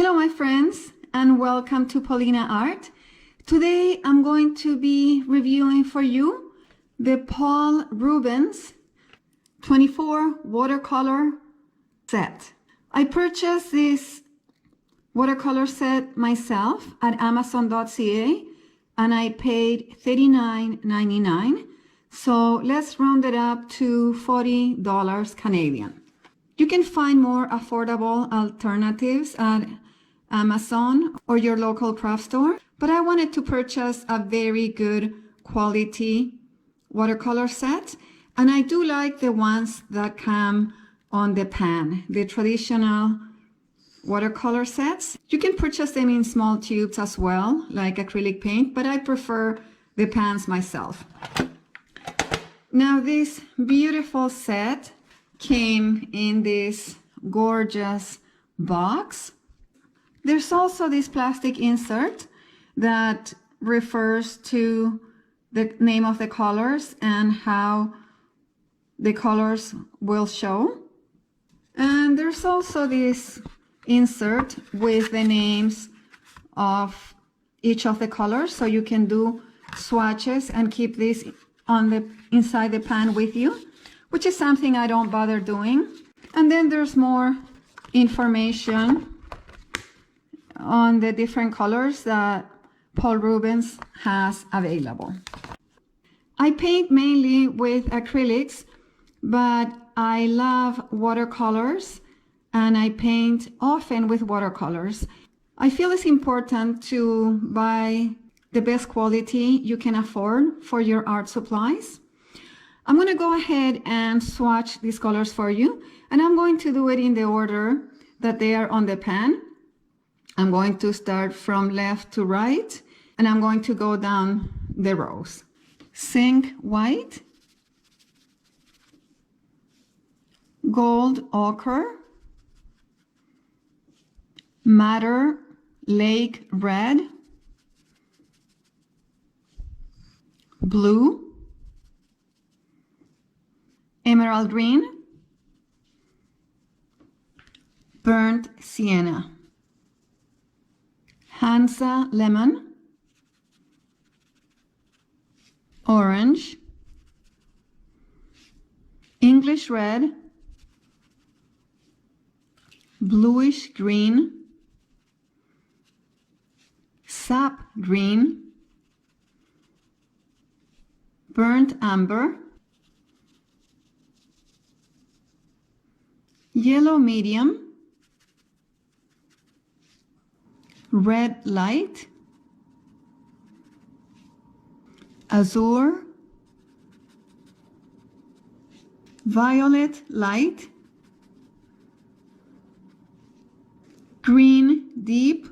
Hello my friends, and welcome to Paulina Art. Today I'm going to be reviewing for you the Paul Rubens 24 watercolor set. I purchased this watercolor set myself at amazon.ca and I paid $39.99. So let's round it up to $40 Canadian. You can find more affordable alternatives at Amazon or your local craft store, but I wanted to purchase a very good quality watercolor set, and I do like the ones that come on the pan, the traditional watercolor sets. You can purchase them in small tubes as well, like acrylic paint, but I prefer the pans myself. Now this beautiful set came in this gorgeous box. There's also this plastic insert that refers to the name of the colors and how the colors will show. And there's also this insert with the names of each of the colors, so you can do swatches and keep this on the inside the pan with you, which is something I don't bother doing. And then there's more information on the different colors that Paul Rubens has available. I paint mainly with acrylics, but I love watercolors and I paint often with watercolors. I feel it's important to buy the best quality you can afford for your art supplies. I'm going to go ahead and swatch these colors for you, and I'm going to do it in the order that they are on the pan. I'm going to start from left to right, and I'm going to go down the rows. Zinc white, gold ochre, madder lake red, blue, emerald green, burnt sienna, Hansa lemon, orange, English red, bluish green, sap green, burnt amber, yellow medium, red light, azure, violet light, green deep,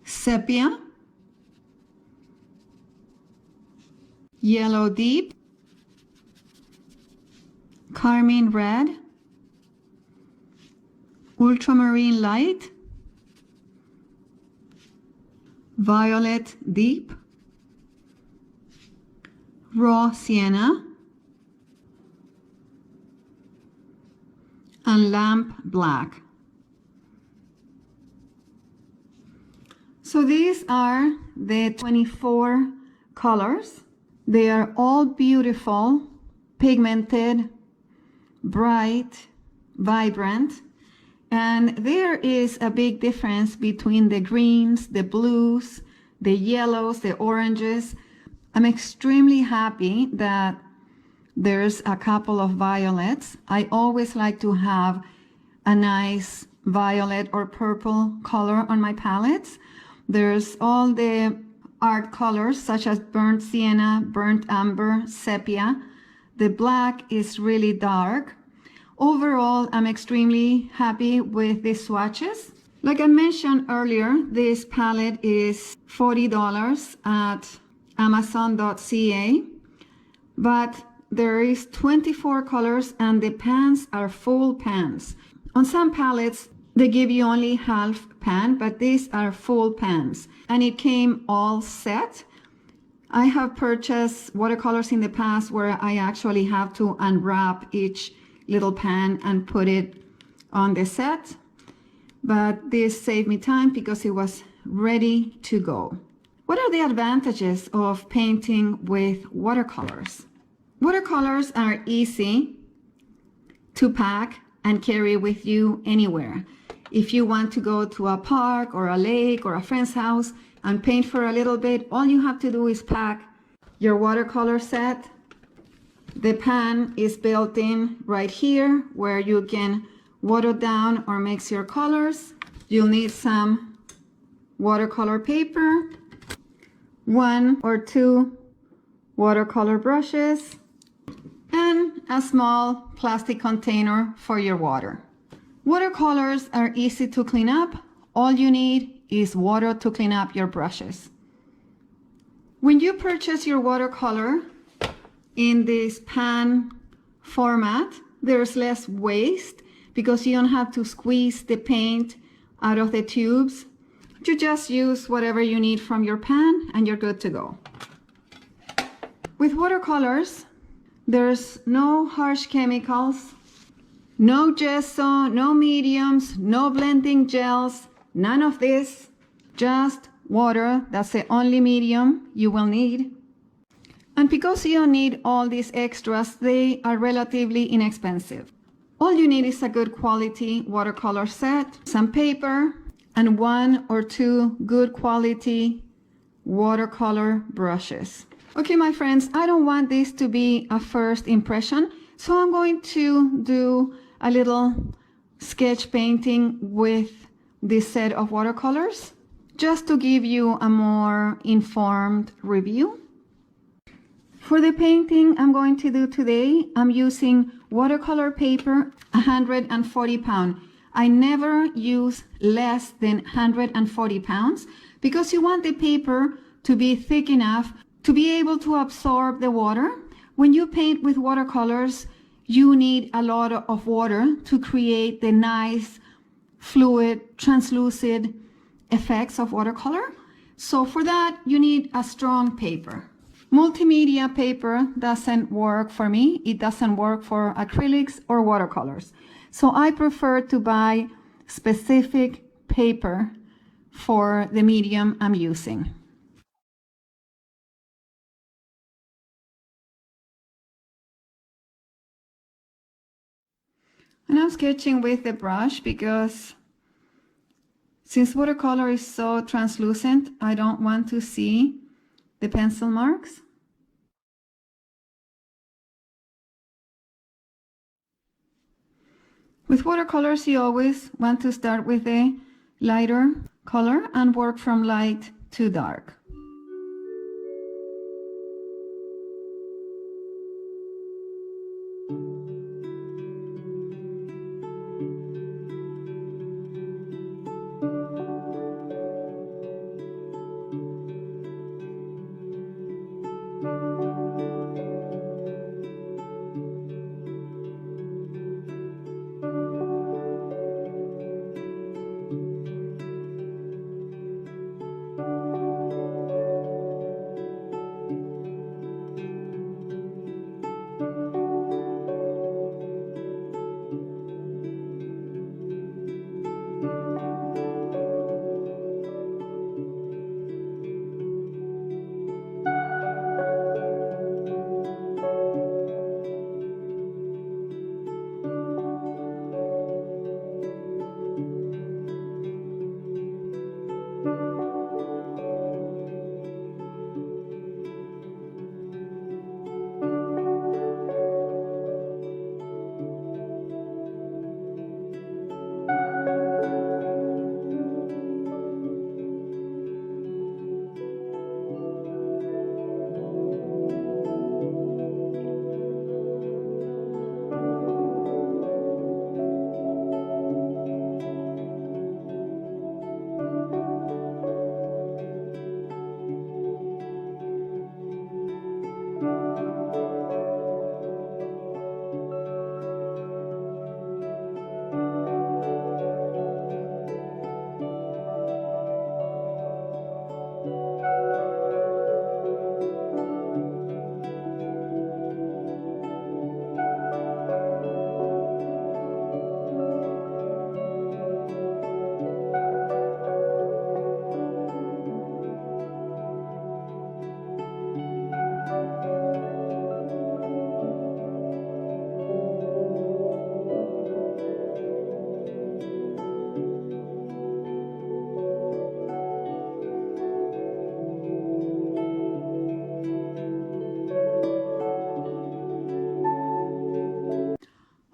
sepia, yellow deep, carmine red, ultramarine light, violet deep, raw sienna, and lamp black. So these are the 24 colors. They are all beautiful, pigmented, bright, vibrant, and there is a big difference between the greens, the blues, the yellows, the oranges. I'm extremely happy that there's a couple of violets. I always like to have a nice violet or purple color on my palettes. There's all the art colors such as burnt sienna, burnt amber, sepia. The black is really dark. Overall, I'm extremely happy with these swatches. Like I mentioned earlier, this palette is $40 at amazon.ca, but there is 24 colors and the pans are full pans. On some palettes, they give you only half pan, but these are full pans, and it came all set. I have purchased watercolors in the past where I actually have to unwrap each little pan and put it on the set. but this saved me time because it was ready to go. What are the advantages of painting with watercolors? Watercolors are easy to pack and carry with you anywhere. If you want to go to a park or a lake or a friend's house and paint for a little bit, all you have to do is pack your watercolor set. The pan is built in right here where you can water down or mix your colors. You'll need some watercolor paper, 1 or 2 watercolor brushes, and a small plastic container for your water. Watercolors are easy to clean up. All you need is water to clean up your brushes. When you purchase your watercolor in this pan format, there's less waste because you don't have to squeeze the paint out of the tubes. You just use whatever you need from your pan and you're good to go. With watercolors, there's no harsh chemicals, no gesso, no mediums, no blending gels, none of this, just water. That's the only medium you will need. And because you don't need all these extras, they are relatively inexpensive. All you need is a good quality watercolor set, some paper, and 1 or 2 good quality watercolor brushes. Okay, my friends, I don't want this to be a first impression, so I'm going to do a little sketch painting with this set of watercolors, just to give you a more informed review. For the painting I'm going to do today, I'm using watercolor paper, 140 pounds. I never use less than 140 pounds because you want the paper to be thick enough to be able to absorb the water. When you paint with watercolors, you need a lot of water to create the nice, fluid, translucent effects of watercolor. So for that, you need a strong paper. Multimedia paper doesn't work for me. It doesn't work for acrylics or watercolors. So I prefer to buy specific paper for the medium I'm using. And I'm sketching with the brush because since watercolor is so translucent, I don't want to see the pencil marks. With watercolors, you always want to start with a lighter color and work from light to dark.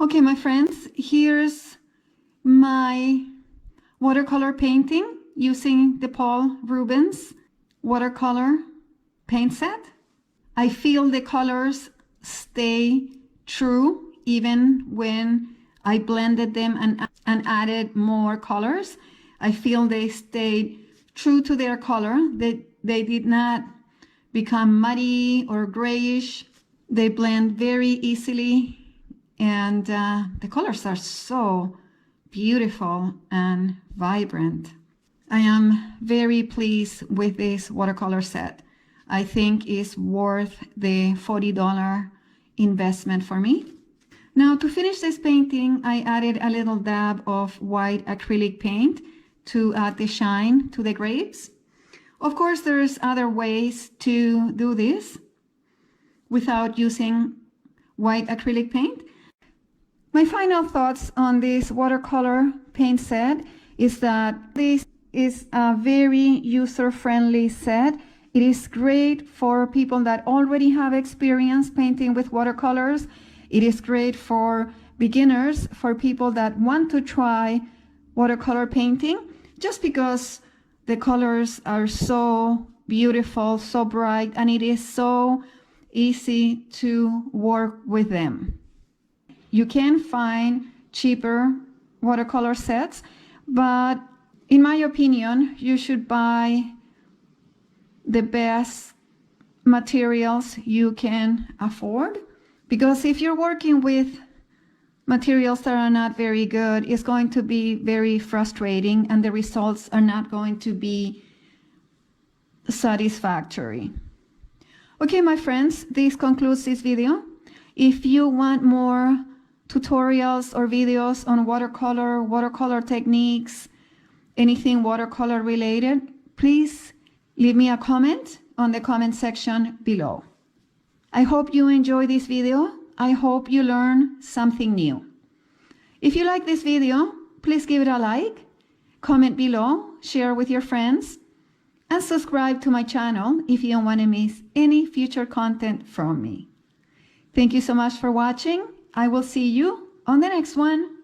Okay, my friends, here's my watercolor painting using the Paul Rubens watercolor paint set. I feel the colors stay true even when I blended them and added more colors. I feel they stayed true to their color. They did not become muddy or grayish. They blend very easily, and the colors are so beautiful and vibrant. I am very pleased with this watercolor set. I think it's worth the $40 investment for me. Now, to finish this painting, I added a little dab of white acrylic paint to add the shine to the grapes. Of course, there's other ways to do this without using white acrylic paint. My final thoughts on this watercolor paint set is that this is a very user-friendly set. It is great for people that already have experience painting with watercolors. It is great for beginners, for people that want to try watercolor painting, just because the colors are so beautiful, so bright, and it is so easy to work with them. You can find cheaper watercolor sets, but in my opinion, you should buy the best materials you can afford, because if you're working with materials that are not very good, it's going to be very frustrating and the results are not going to be satisfactory. Okay, my friends, this concludes this video. If you want more tutorials or videos on watercolor techniques, anything watercolor related, please leave me a comment on the comment section below. I hope you enjoy this video. I hope you learn something new. If you like this video, please give it a like, comment below, share with your friends, and subscribe to my channel if you don't want to miss any future content from me. Thank you so much for watching. I will see you on the next one.